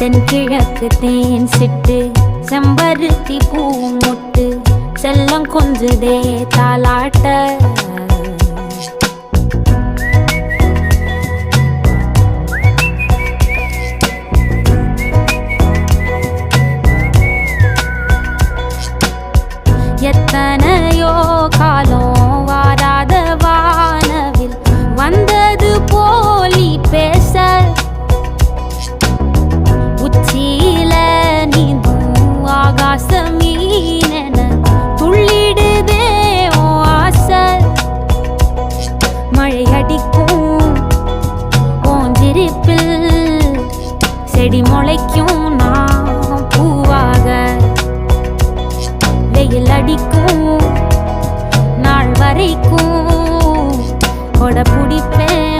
தென்கிழக்கு தேன் சிட்டு செம்பருத்தி பூ முட்டு செல்லம் கொஞ்சுதே தாலாட்ட எத்தனையோ காலம் வாராத வானவில் வந்தது போலி பேச உச்சியில நீந்தும் ஆகாச மீனென துள்ளிடுதே ஓ ஆசை மழை அடிக்கும் ஓஞ்சிருப்பில் செடி முளைக்கும் நான் பூவாக வெயில் அடிக்கும் நாள் வரைக்கும் கொடை பிடிப்பேன்